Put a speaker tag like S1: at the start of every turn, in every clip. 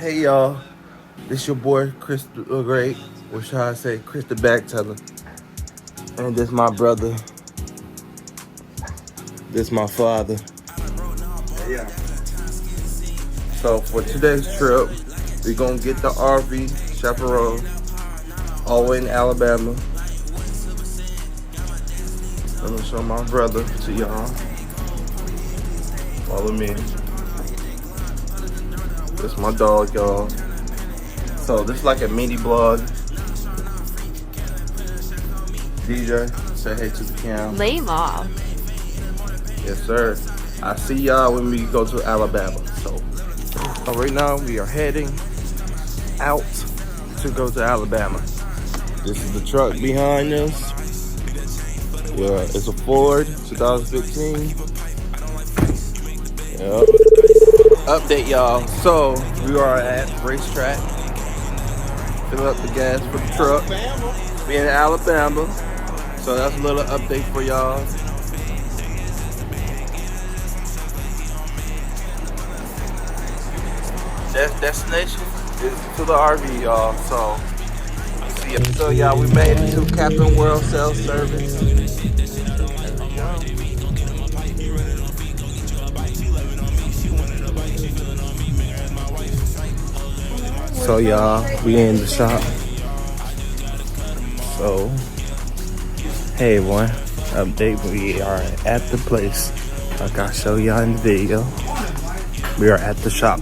S1: Hey y'all, this your boy Chris the Great, or should I say ChrisTheBagTeller, and this my brother, this my father. Yeah. So for today's trip, we gonna get the RV chaperone all the way in Alabama. I'm gonna show my brother to y'all. Follow me. This my dog, y'all. So this is like a mini blog. DJ, say hey to the cam.
S2: Lame off.
S1: Yes, sir. I see y'all when we go to Alabama. So right now we are heading out to go to Alabama. This is the truck behind us. Yeah, it's a Ford 2015. Yep. Update y'all. So we are at racetrack. Fill up the gas for the truck. We in Alabama. So that's a little update for y'all. Destination is to the RV, y'all. So see ya. So y'all, we made it to Captain World Cell Service. So y'all, we in the shop. So hey everyone, update, we are at the place. Like I show y'all in the video. We are at the shop.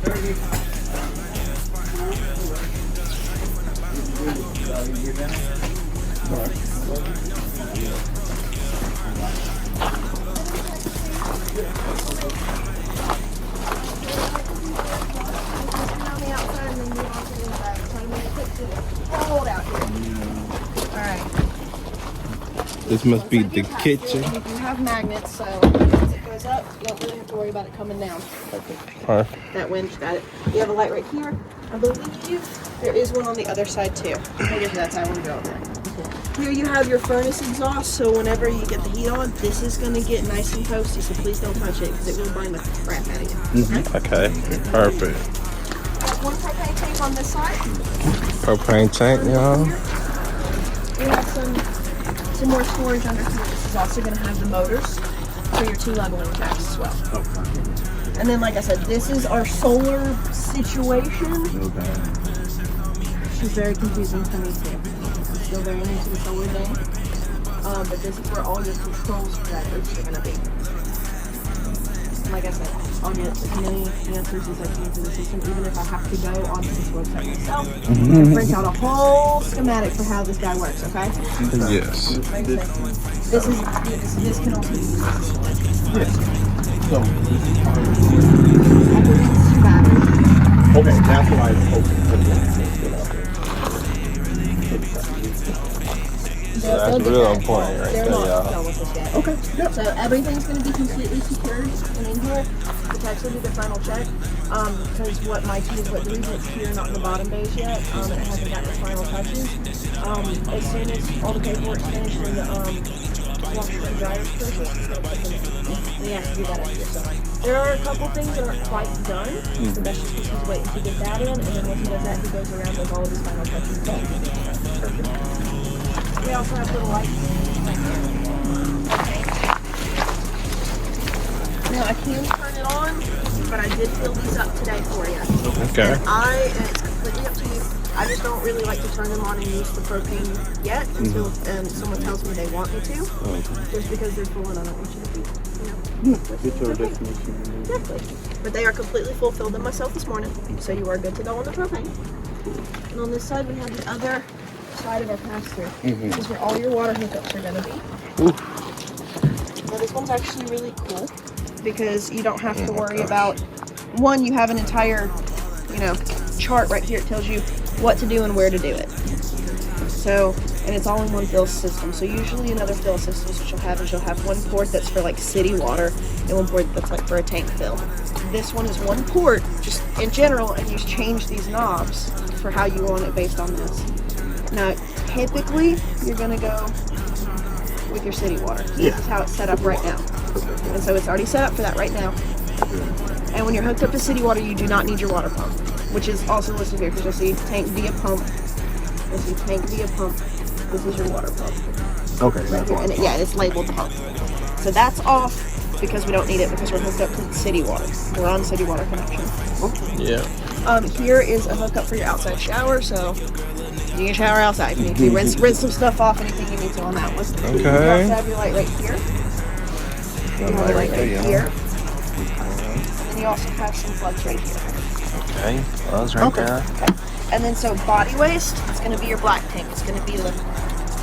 S1: This must be the kitchen.
S3: You do have magnets, so once it goes up, you don't really have to worry about it coming down.
S1: Perfect.
S3: That winch got it. You have a light right here. I believe there is one on the other side too. I'll get to that side when we go over there. Here you have your furnace exhaust, so whenever you get the heat on, this is going to get nice and toasty, so please don't touch it because it will burn the crap out of you.
S1: Okay, perfect.
S3: One propane tank on this side.
S1: Propane tank, y'all.
S3: We have some more storage under here. This is also going to have the motors for your T-leveling jacks as well. Okay. And then, like I said, this is our solar situation.
S1: Okay.
S3: She's very confusing for me too. I'm still very into the solar game. But this is where all your controls for that boost are going to be. And like I said, I'll get as many answers as I can for the system, even if I have to go onto this website myself and print out a whole schematic for how this guy works, okay?
S1: Yes.
S3: Like I said, this can also be used as a storage.
S4: Yes. So,
S3: I believe it's 2 batteries.
S4: okay, that's what I was hoping.
S1: So that's real important right
S3: They're
S1: there,
S3: not
S1: y'all.
S3: done with this yet.
S4: Okay. Yep.
S3: So everything's going to be completely secured and in here. The techs will do the final check. Because what my key is, what the reason it's here, not in the bottom base yet, it hasn't gotten the final touches. As soon as all the paperwork's finished and the washer and dryer purchase, we have to do that extra stuff. There are a couple things that aren't quite done, so that's just because he's waiting to get that in, and then once he does that, he goes around and does all of his final touches. Perfect. We also have little lights right here. Now I can turn it on, but I did fill these up today for you.
S1: Okay.
S3: And it's completely up to you. I just don't really like to turn them on and use the propane yet until someone tells me they want me to. Just because they're full and I don't want you to be,
S4: Get your destination.
S3: Exactly. But they are completely full. Filled them myself this morning, so you are good to go on the propane. And on this side we have the other side of our pass-through. This is where all your water hookups are going to be. Now this one's actually really cool because you don't have to worry about, one, you have an entire, chart right here. It tells you what to do and where to do it. So, and it's all in one fill system. So usually in other fill systems, what she'll have one port that's for like city water and one port that's like for a tank fill. This one is one port, just in general, and you change these knobs for how you want it based on this. Now, typically, you're going to go with your city water. This is how it's set up right now. And so it's already set up for that right now. And when you're hooked up to city water, you do not need your water pump, which is also listed here because you'll see tank via pump. You'll see tank via pump. This is your water pump.
S4: Okay,
S3: Right
S4: that's
S3: here.
S4: all.
S3: And yeah, it's labeled pump. So that's off because we don't need it because we're hooked up to the city water. We're on city water connection.
S1: Yeah.
S3: Here is a hookup for your outside shower, so you can shower outside. You need to rinse some stuff off, anything you need to on that one.
S1: Okay.
S3: You also have your light right here. You have your light right here. And then you also have some plugs right here.
S1: Okay. Plugs right there.
S3: Okay. And then so body waste, it's going to be your black tank. It's going to be the,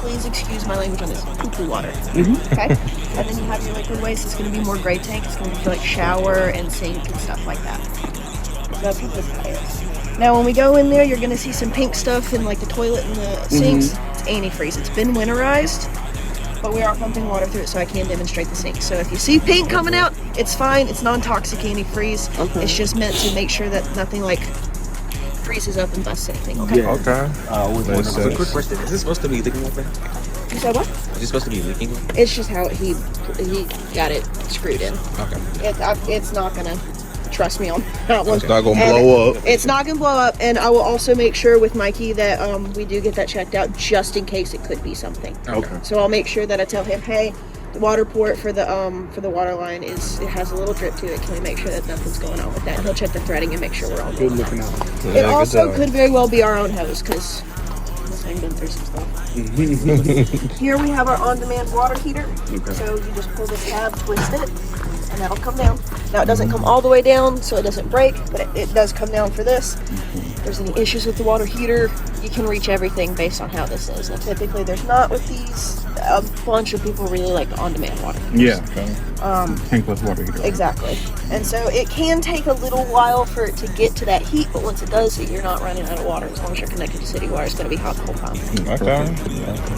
S3: please excuse my language on this, poo-poo water. Okay? And then you have your liquid waste. It's going to be more gray tank. It's going to be for like shower and sink and stuff like that. So that's what this guy is. Now when we go in there, you're going to see some pink stuff in like the toilet and the sinks. It's antifreeze. It's been winterized, but we are pumping water through it so I can demonstrate the sink. So if you see pink coming out, it's fine. It's non-toxic antifreeze. Okay. It's just meant to make sure that nothing like freezes up and busts anything. Okay.
S4: Yeah.
S1: Okay.
S2: Makes sense. Quick question: is this supposed to be leaking like that?
S3: You said what?
S2: Is it supposed to be leaking?
S3: It's just how he got it screwed in.
S2: Okay.
S3: It's not gonna. Trust me on that one.
S1: It's not gonna blow up.
S3: It's not gonna blow up, and I will also make sure with Mikey that we do get that checked out just in case it could be something.
S2: Okay.
S3: So I'll make sure that I tell him, hey, the water port for the water line it has a little drip to it. Can we make sure that nothing's going on with that? And he'll check the threading and make sure we're all
S4: Good
S3: good.
S4: looking out.
S3: It also could very well be our own hose because this thing been through some stuff. Here we have our on-demand water heater.
S4: Okay.
S3: So you just pull this tab, twist it, and that'll come down. Now it doesn't come all the way down, so it doesn't break, but it does come down for this. If there's any issues with the water heater, you can reach everything based on how this is. Now typically there's not with these. A bunch of people really like the on-demand water heaters.
S4: Yeah. Tank plus water heater.
S3: Exactly. And so it can take a little while for it to get to that heat, but once it does, you're not running out of water. As long as you're connected to city water, it's going to be hot the whole time.
S1: Okay.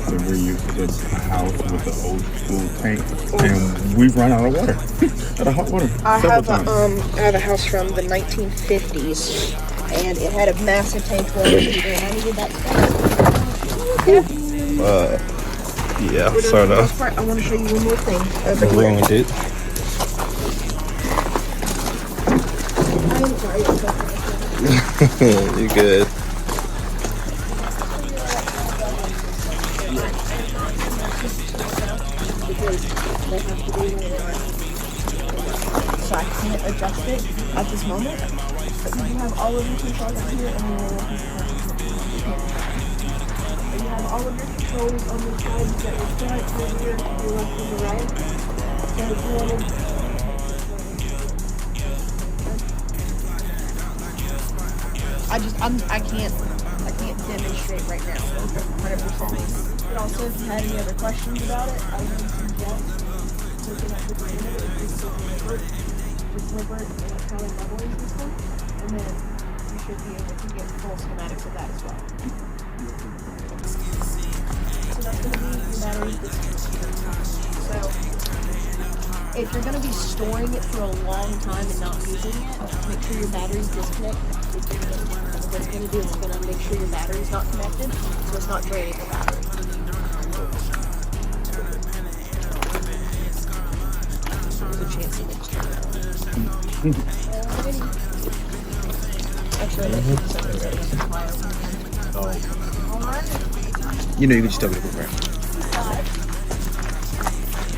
S4: So we're used to a house with an old school tank, and we've run out of water, out of hot water.
S3: I have
S4: times.
S3: I have a house from the 1950s, and it had a massive tank water heater, and I needed that stuff.
S1: Yeah,
S3: For
S1: sort
S3: the
S1: of.
S3: most part, I want to show you one more thing over
S1: What's
S3: here.
S1: wrong with it?
S3: I'm sorry.
S1: You good?
S3: So I can't adjust it at this moment, but you have all of your controls up here, and you have all of your controls on the sides that are front, your rear, your left, and your right. So if you want to I can't demonstrate right now. 100%. But also, if you had any other questions about it, I would suggest looking at the beginning of the sliver and kind of leveling system, and then you should be able to get full schematics of that as well. So that's going to be your battery disconnect. So if you're going to be storing it for a long time and not using it, make sure your battery's disconnect. What it's going to do is it's going to make sure your battery's not connected, so it's not draining the battery. There's a chance it gets turned on. Actually, let's do something that doesn't fire. Alright.
S2: You know, you can just tell me to go right.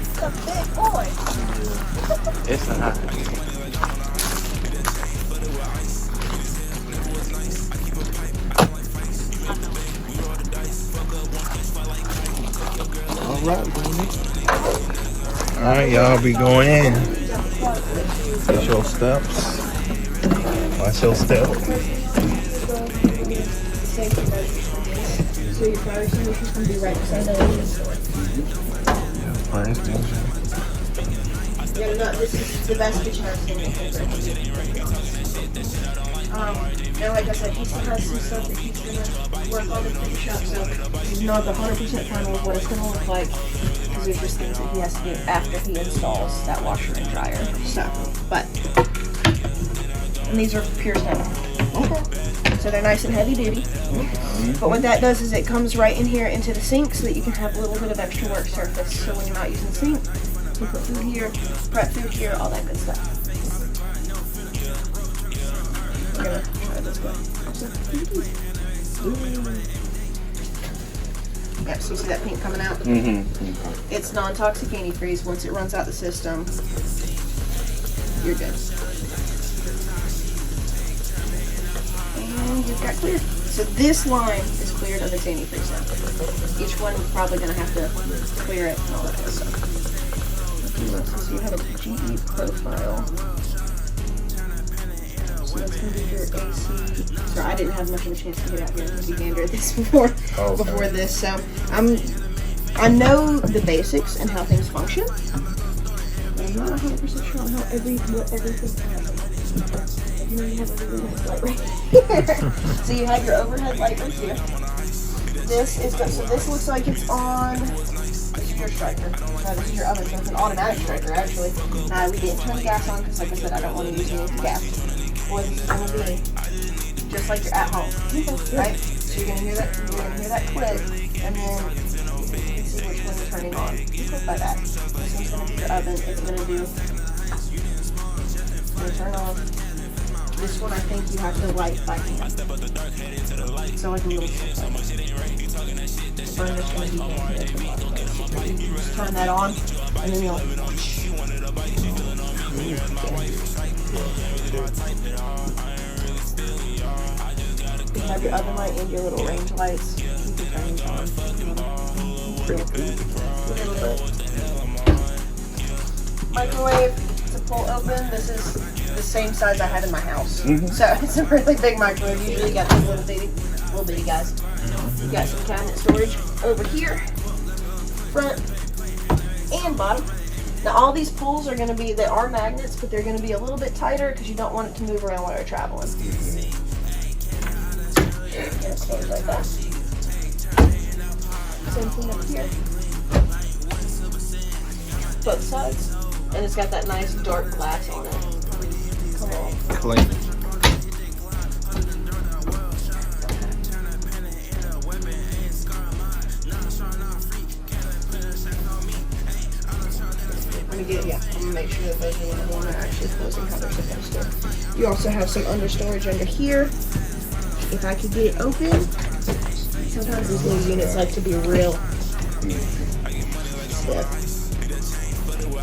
S3: It's a big boy.
S1: It's not. Alright, y'all be going in. Get your steps. Watch your step.
S3: So your fire extinguisher's going to be right beside the engine store.
S1: Fire extinguisher.
S3: Yeah, no, this is the best kitchen I've seen. And like I said, he still has some stuff that he's going to work on and finish up, so he's not 100% final of what it's going to look like, because there's just things that he has to do after he installs that washer and dryer. So, but, and these are pure snow. Okay. So they're nice and heavy duty. But what that does is it comes right in here into the sink so that you can have a little bit of extra work surface. So when you're not using the sink, you put food here, prep food here, all that good stuff. Yep, so you see that pink coming out?
S4: Mm-hmm.
S3: It's non-toxic antifreeze. Once it runs out the system, you're good. And you've got clear. So this line is cleared of its antifreeze now. Each one is probably going to have to clear it and all that kind of stuff. So you have a GE profile. So that's going to be your AC. Sorry, I didn't have much of a chance to get out here and be gander at this before this. So I know the basics and how things function. But I'm not 100% sure on how everything happens. You know, you have a really nice light right here. So you have your overhead light right here. This is good. So this looks like it's on. This is your striker. This is your oven. So it's an automatic striker actually. We didn't turn the gas on because, like I said, I don't want to use any of the gas. Boy, this is going to be just like you're at home, right? So you're going to hear that. You're going to hear that click, and then you can see which one you're turning on. You click by that. This one's going to be your oven. It's going to do. Turn on. This one I think you have to light by hand. So like a little bit. The burner's going to be here. Just turn that on, and then you'll. You have your oven light and your little range lights. Keep your range on. Microwave to pull open. This is the same size I have in my house. So it's a really big microwave. Usually you got these little bitty guys. You got some cabinet storage over here, front and bottom. Now all these pulls are going to be, they are magnets, but they're going to be a little bit tighter because you don't want it to move around while you're traveling. And it stays like that. Same thing up here. Both sides. And it's got that nice dark glass on it. Come on.
S1: Clean.
S3: I'm gonna make sure that those are actually closing how they're supposed to. You also have some understorage under here. If I could get it open, sometimes these little units like to be real stiff.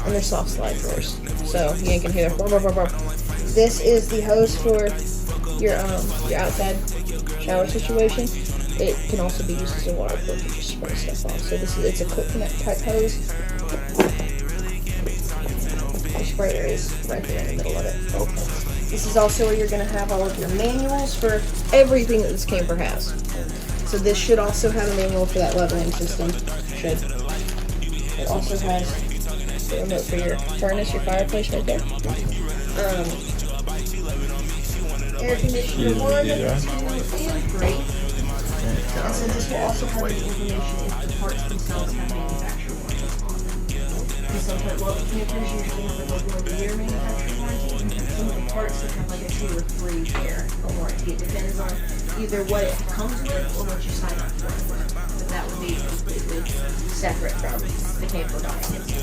S3: And they're soft slide drawers, so you ain't gonna hear that. This is the hose for your outside shower situation. It can also be used as a water port to just spray stuff off. So it's a quick connect type hose. Your sprayer is right there in the middle of it. This is also where you're going to have all of your manuals for everything that this camper has. So this should also have a manual for that leveling system. Should. It also has the remote for your furnace, your fireplace right there. Air conditioner 1, 2, and 3. And so this will also have the information if the parts themselves have manufacturer warranties on them. Because sometimes, well, the campers usually have like a 1-year manufacturer warranty. Some of the parts that have like a 2 or 3 year warranty. It depends on either what it comes with or what you sign up for. But that would be completely separate from the camper documents.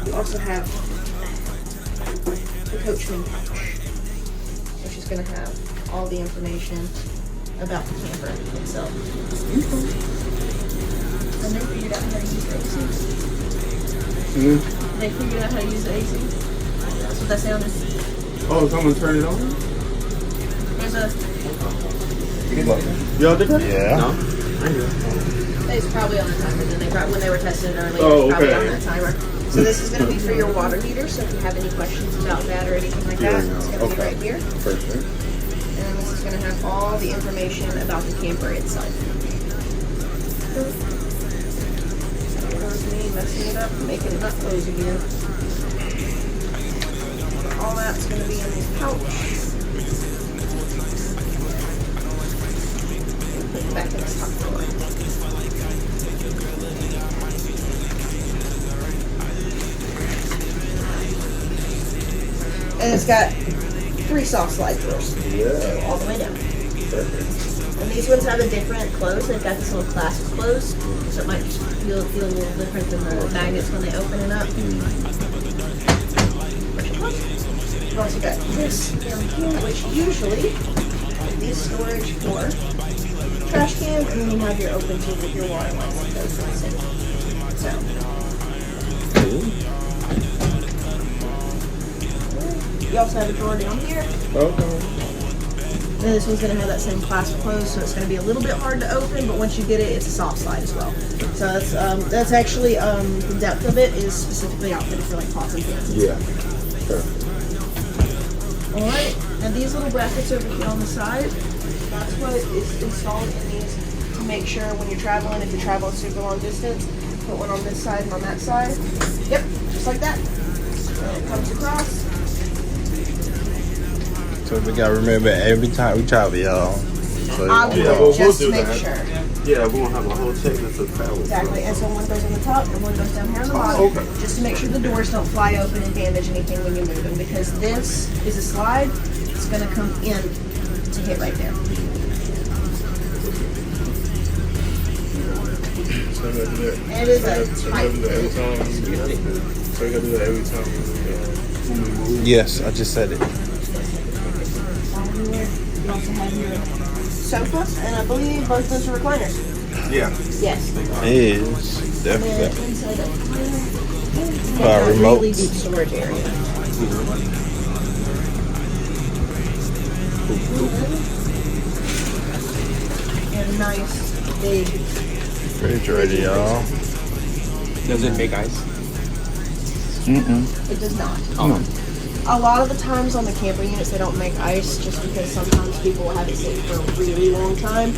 S3: You also have the Coachman pouch, which is going to have all the information about the camper itself. And they figured out how to use the AC. They figured out how to use the AC. That's what that sound is.
S4: Oh, someone turned it on?
S3: There's a...
S4: Y'all did that?
S1: Yeah.
S4: No?
S3: It's probably on the timer. Then when they were testing it earlier,
S4: Oh,
S3: it's probably
S4: okay.
S3: on that timer. So this is going to be for your water heater. So if you have any questions about that or anything like that, it's going to be right here.
S4: Perfect.
S3: And this is going to have all the information about the camper itself. There's me messing it up and making it not close again. All that's going to be in this pouch. Put it back in this top drawer. And it's got 3 soft slide drawers. Yeah. All the way down. Perfect. And these ones have a different close. They've got this little clasp close, so it might just feel a little different than the magnets when they open it up. You've also got this down here, which usually the storage for trash can, and then you have your open tube with your water line that goes in the sink. So. You also have a drawer down here.
S1: Okay.
S3: And this one's going to have that same clasp closed, so it's going to be a little bit hard to open, but once you get it, it's a soft slide as well. So that's actually, the depth of it is specifically outfitted for like pots and pans.
S1: Yeah. Sure.
S3: Alright, and these little brackets over here on the side, that's what is installed in these to make sure when you're traveling, if you're traveling super long distance, put one on this side and on that side. Yep, just like that. And it comes across.
S1: So we gotta remember every time we travel, y'all. So
S3: I will just make sure.
S1: Yeah, we're gonna have a whole checklist of travel.
S3: Exactly, and so one goes on the top and one goes down here on the bottom.
S1: Okay.
S3: Just to make sure the doors don't fly open and damage anything when you move them, because this is a slide. It's going to come in to hit right there. It is a tight fit.
S4: So you gotta do that every time.
S1: Yes, I just said it.
S3: You also have your sofa, and I believe both those are recliners.
S1: Yeah.
S3: Yes.
S1: It is
S3: And then
S1: definitely.
S3: inside up here,
S1: Got
S3: a really
S1: remotes.
S3: deep storage area. And a nice big.
S1: Refrigerator, y'all.
S2: Does it make ice?
S3: It does not. A lot of the times on the camper units, they don't make ice just because sometimes people will have it sit for a really long time.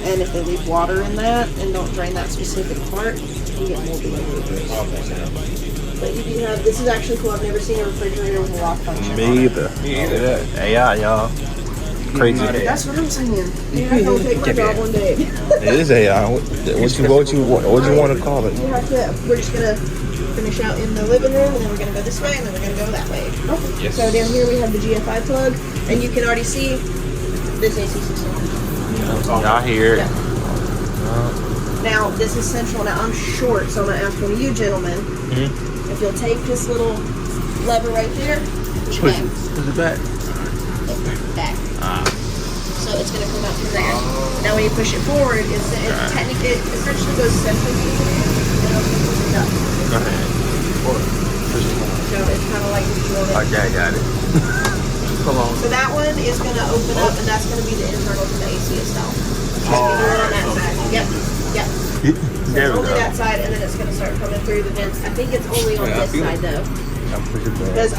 S3: And if they leave water in that and don't drain that specific part, you get moldy flavors. But you do have, this is actually cool. I've never seen a refrigerator with a lock function.
S1: Me either. Yeah. AI, y'all. Crazy.
S3: That's what I'm saying. You're not going to take my job one day.
S1: It is AI. What you want to call it?
S3: You have to, we're just going to finish out in the living room, and then we're going to go this way, and then we're going to go that way.
S2: Yes.
S3: So down here we have the GFI plug, and you can already see this AC system.
S1: Y'all hear it.
S3: Yeah. Now, this is central. Now, I'm short, so I'm going to ask one of you gentlemen, if you'll take this little lever right there, push it back. Back. So it's going to come out from there. Now, when you push it forward, it essentially goes central to the air, and it'll push it up.
S1: Go ahead.
S3: So it's kind of like if you want it.
S1: Okay, I got it. Come on.
S3: So that one is going to open up, and that's going to be the internal to the AC itself. It's going to be on that side. Yep. Yep. So
S1: There we
S3: only
S1: go.
S3: that side, and then it's going to start coming through the vents. I think it's only on this side, though.
S1: I'll push it back.
S3: Because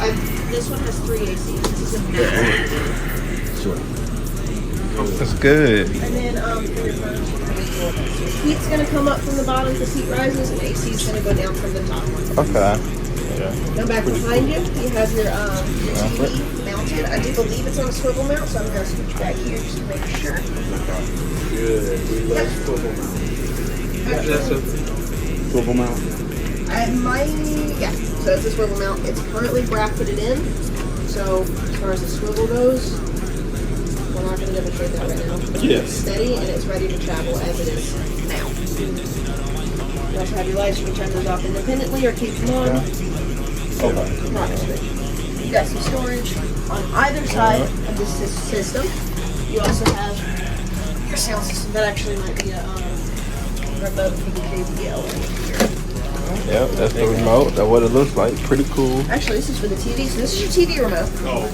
S3: this one has 3 ACs. This is a massive.
S1: That's good.
S3: And then heat's going to come up from the bottom as the heat rises, and AC is going to go down from the top.
S1: Okay.
S3: Now back behind you, you have your TV mounted. I do believe it's on a swivel mount, so I'm going to switch back here just to make sure.
S4: Good. We love swivel mount. That's a swivel mount.
S3: Yeah, so it's a swivel mount. It's currently bracketed in, so as far as the swivel goes, we're not going to demonstrate that right now.
S4: Yes.
S3: It's steady and it's ready to travel as it is now. You also have your lights. You can turn those off independently or keep them on.
S1: Okay.
S3: You got some storage on either side of this system. You also have your sound system. That actually might be a remote for the JBL right here.
S1: Yep, that's the remote. That's what it looks like. Pretty cool.
S3: Actually, this is for the TV, so this is your TV remote.
S4: Oh.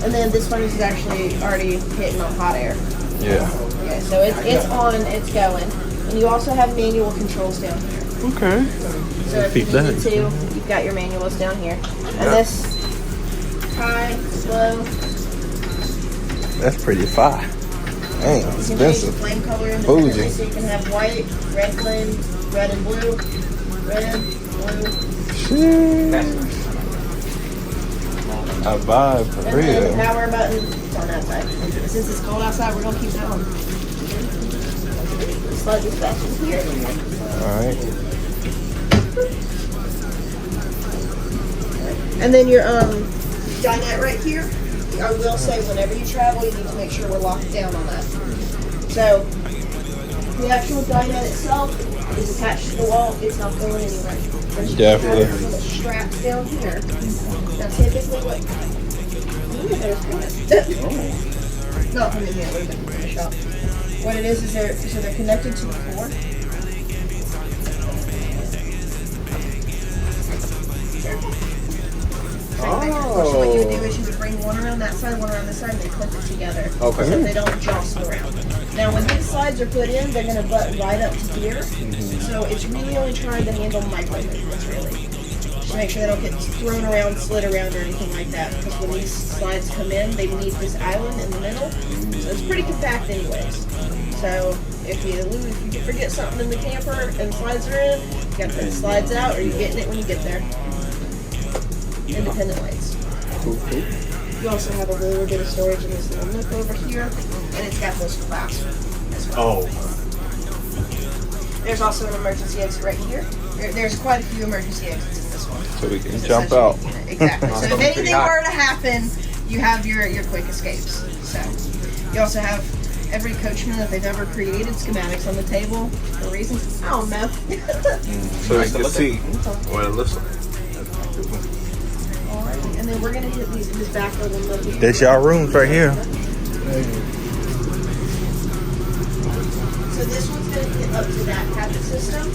S3: And then this one is actually already hitting on hot air.
S1: Yeah.
S3: Okay, so it's on, it's going. And you also have manual controls down here.
S1: Okay.
S3: So if you needed to, you've got your manuals down here. And this, high, low.
S1: That's pretty fire. Dang,
S3: You can change the
S1: expensive.
S3: flame color
S1: Bougie.
S3: independently, so you can have white, red flame, red and blue, red, blue.
S1: Sheesh. I vibe for
S3: And then the
S1: real.
S3: power button is on that side. Since it's cold outside, we're going to keep that on. Slide this back in here.
S1: Alright.
S3: And then your dinette right here. I will say whenever you travel, you need to make sure we're locked down on that. So the actual dinette itself is attached to the wall. It's not going anywhere. There's
S1: Definitely.
S3: little straps down here. Now typically what? Ooh, there's one. Not from in here, it would have been from the shop. What it is they're connected to the floor. So what you would do is you would bring one around that side, one around this side, and they clip it together.
S2: Okay.
S3: So they don't jostle around. Now when these slides are put in, they're going to butt right up to here. So it's really only trying to handle micro movements, really. To make sure they don't get thrown around, slid around, or anything like that. Because when these slides come in, they need this island in the middle. So it's pretty compact anyways. So if you forget something in the camper and the slides are in, you got to put the slides out, or you're getting it when you get there. Independent lights. You also have a little bit of storage in this little nook over here, and it's got those clasps as well. There's also an emergency exit right here. There's quite a few emergency exits in this one.
S1: So we can jump out.
S3: Exactly. So if anything were to happen, you have your quick escapes. So you also have every coachman that they've ever created schematics on the table for reasons I don't know.
S1: So you can see what it looks like.
S3: Alright, and then we're gonna hit this back little nook.
S1: That's y'all rooms right here.
S3: So this one's going to get up to that cabinet system.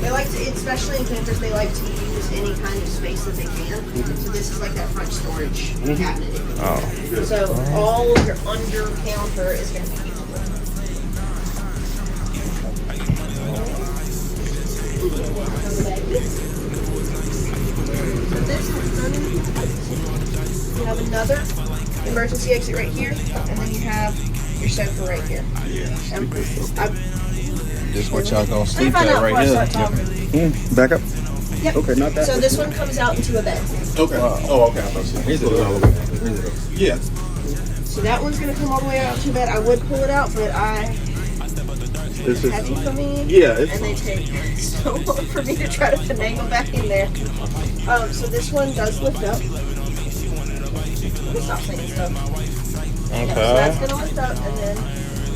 S3: They like to, especially in campers, they like to use any kind of space that they can. So this is like that front storage cabinet.
S1: Oh.
S3: So all of your under counter is going to be usable. You have another emergency exit right here, and then you have your sofa right here.
S1: This what y'all gonna sleep
S3: Find
S1: at
S3: out
S1: right
S3: before I
S1: here.
S3: start talking.
S1: Back up.
S3: Yep.
S2: Okay, not that.
S3: So this one comes out into a bed.
S2: Okay. Oh, okay. I thought so. Here's it all the way. Yeah.
S3: So that one's gonna come all the way out to bed. I would pull it out, but
S2: This is.
S3: heavy for me.
S2: Yeah.
S3: And they take so long for me to try to finagle back in there. So this one does lift up. Let me stop saying stuff.
S1: Okay.
S3: Yep, so that's gonna lift up, and then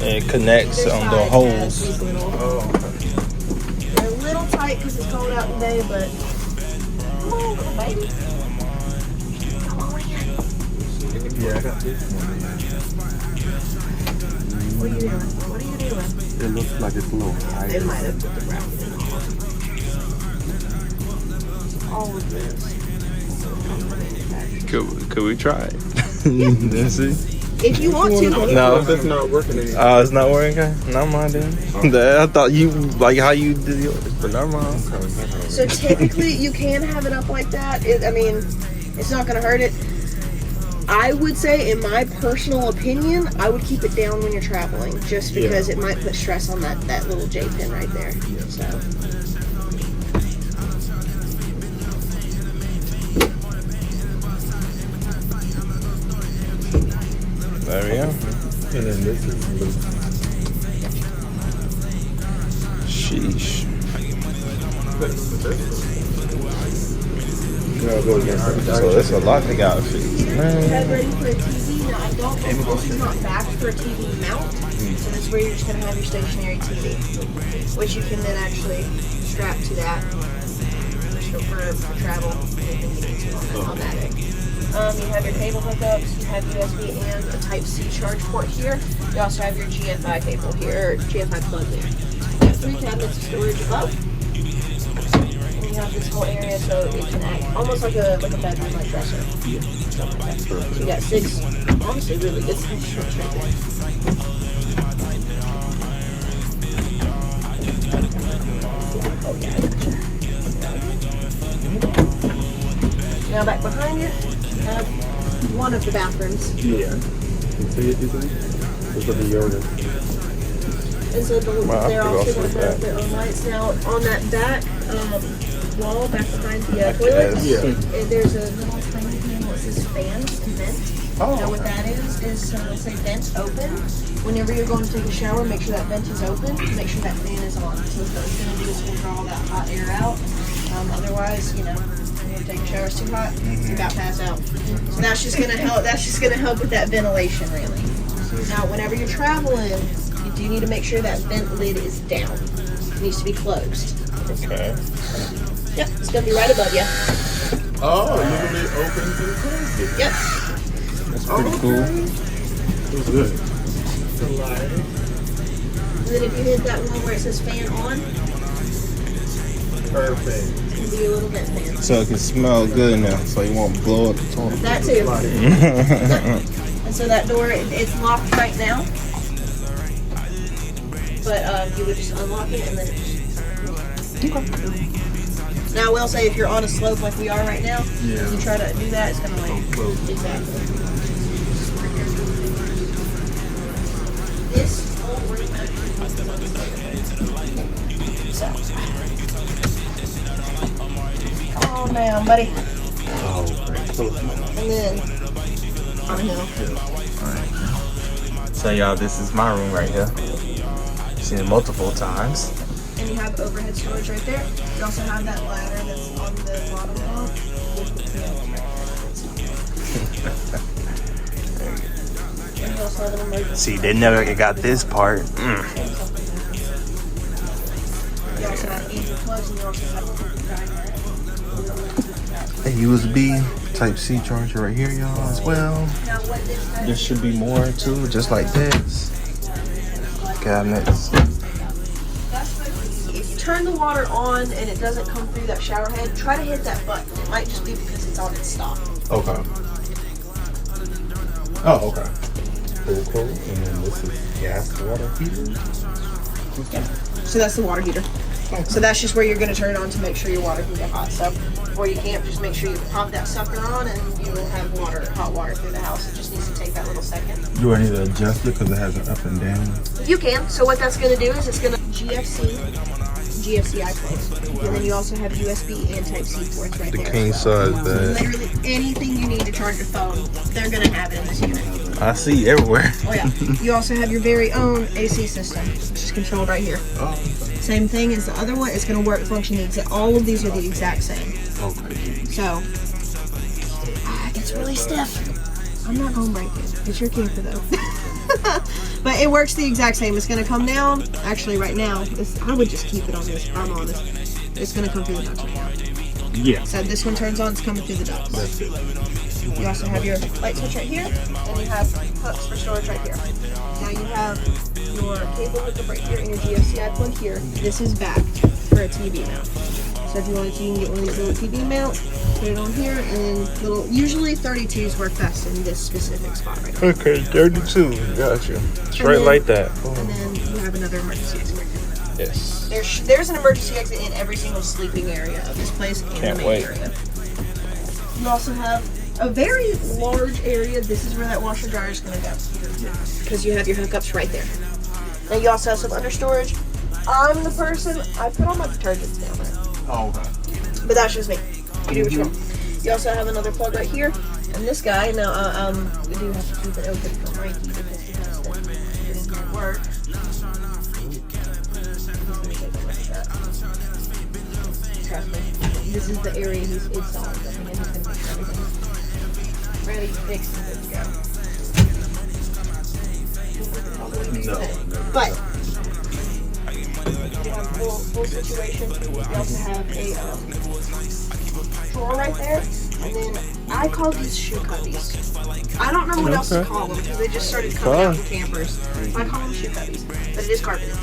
S1: It connects
S3: either
S1: on the
S3: side has
S1: holes.
S3: these little- They're a little tight because it's cold out today, but come on, little baby. Come on in.
S2: Yeah, I got this one.
S3: What are you doing? What are you doing?
S2: It looks like it's a little
S3: They
S2: higher.
S3: might have put the bracket in. All of this.
S1: Could we try it? Let's see.
S3: If you want to.
S1: No.
S2: It's not working anymore.
S1: Oh, it's not working? Never mind then. I thought you, like how you did yours, but never mind.
S3: So technically, you can have it up like that. I mean, it's not going to hurt it. I would say, in my personal opinion, I would keep it down when you're traveling, just because it might put stress on that little J pin right there. So.
S1: There we go.
S2: And then this is blue.
S1: Sheesh. So it's a lot to got fixed.
S3: Head ready for a TV. Now, I don't know if this is not backed for a TV mount. So this is where you're just going to have your stationary TV, which you can then actually strap to that for travel. Automatic. You have your cable hookups, you have USB and a Type-C charge port here. You also have your GFI cable here, or GFI plug there. You have 3 cabinets of storage above. And you have this whole area so it can act almost like a bedroom, like dresser. Something like that. So you got 6, honestly, really good storage right there. Oh, yeah. Now back behind you, you have one of the bathrooms.
S2: Yeah. You see it, you think? This will be yours.
S3: And so
S1: Wow,
S3: they're
S1: I
S3: also
S1: forgot
S3: going to
S1: about
S3: have their own lights. Now, on that back wall, back behind the toilets, there's a little tiny thing that says fans and vent. Now, what that is it'll say vent open. Whenever you're going to take a shower, make sure that vent is open. Make sure that fan is on. So what it's going to do is we'll draw that hot air out. Otherwise, you know, when you take a shower, it's too hot, you're about to pass out. So that's just going to help. That's just going to help with that ventilation, really. Now, whenever you're traveling, you do need to make sure that vent lid is down. It needs to be closed.
S1: Okay.
S3: Yep, it's going to be right above you.
S2: Oh, you can be open to the closed.
S3: Yep.
S1: That's pretty cool.
S2: It was good.
S3: And then if you hit that one where it says fan on,
S1: Perfect.
S3: it's gonna be a little vent fan.
S1: So it can smell good now, so you won't blow up the toilet.
S3: That too. And so that door, it's locked right now. But you would just unlock it and then it just... Okay. Now I will say if you're on a slope like we are right now, if you try to do that, it's gonna like... Exactly. This whole room... Come on down, buddy.
S1: Oh, great.
S3: And then... On a hill.
S1: So y'all, this is my room right here. Seen it multiple times.
S3: And you have overhead storage right there. You also have that ladder that's on the bottom bunk with the pillows right there. And you also have an emergency.
S1: See, they never got this part.
S3: You also have Android plugs and you also have
S1: A USB Type-C charger right here, y'all, as well.
S3: now what this does,
S1: There should be more too, just like this. Cabinets.
S3: if you turn the water on and it doesn't come through that shower head, try to hit that button. It might just be because it's on its stop.
S4: Okay. Oh, okay. Cool. And then this is gas water heater.
S3: So that's the water heater. So that's just where you're going to turn it on to make sure your water can get hot. So before you camp, just make sure you pop that sucker on and you will have hot water through the house. It just needs to take that little second.
S4: Do I need to adjust it because it has an up and down?
S3: You can. So what that's going to do is it's going to GFCI plugs. And then you also have USB and Type-C ports right there.
S1: King size bed.
S3: Literally anything you need to charge your phone, they're going to have it in this unit.
S1: I see everywhere.
S3: Oh yeah. You also have your very own AC system, which is controlled right here.
S1: Oh,
S3: Same thing as the other one. It's going to work, function, all of these are the exact same.
S1: okay.
S3: So, it's really stiff. I'm not going to break it. It's your camper though. But it works the exact same. It's going to come down. Actually, right now, I would just keep it on this. I'm honest. It's going to come through the ducts right now.
S4: Yeah.
S3: So this one turns on. It's coming through the ducts.
S4: That's it.
S3: You also have your light switch right here, and you have hooks for storage right here. Now you have your cable hookup right here and your GFCI plug here. This is backed for a TV mount. So if you wanted to, you can get one of these little TV mounts, put it on here, and then usually 32s work best in this specific spot right here.
S1: Okay, 32. Gotcha. Straight
S3: then-
S1: like that.
S3: And then you have another emergency exit.
S1: Yes.
S3: There's an emergency exit in every single sleeping area of this place and
S1: Can't
S3: the main
S1: wait.
S3: area. You also have a very large area. This is where that washer dryer is going to go because you have your hookups right there. Now you also have some under storage. I'm the person, I put all my detergents down there,
S1: Oh, okay.
S3: but that's just me. You do what you want. You also have another plug right here, and this guy. Now we do have to keep it open for Mikey because he has to get in here and work. Trust me, this is the area he's installing. I think he's going to make sure everything's ready, fixed, and good to go.
S4: No.
S3: But you have full situation. You also have a drawer right there, and then I call these shoe cubbies. I don't know what else to call them because they just started coming out for campers. I call them shoe cubbies, but it is carpeted.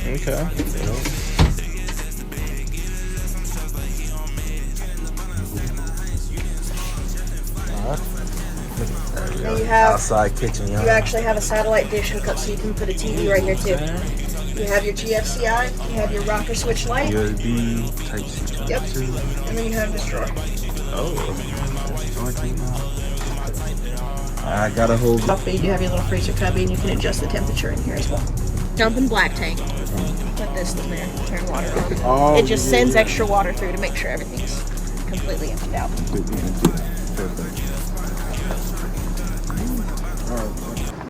S1: Okay.
S3: Then you have
S1: Outside kitchen, y'all.
S3: you actually have a satellite dish hookup, so you can put a TV right here too. You have your GFCI, you have your rocker switch light.
S1: USB Type-C.
S3: Yep. And then you have this drawer.
S1: I got a whole.
S3: Coffee, you have your little freezer cubby, and you can adjust the temperature in here as well. Dumping black tank. Put this in there, turn water on.
S1: Oh,
S3: It just sends extra water through to make sure everything's completely emptied out.
S1: Perfect.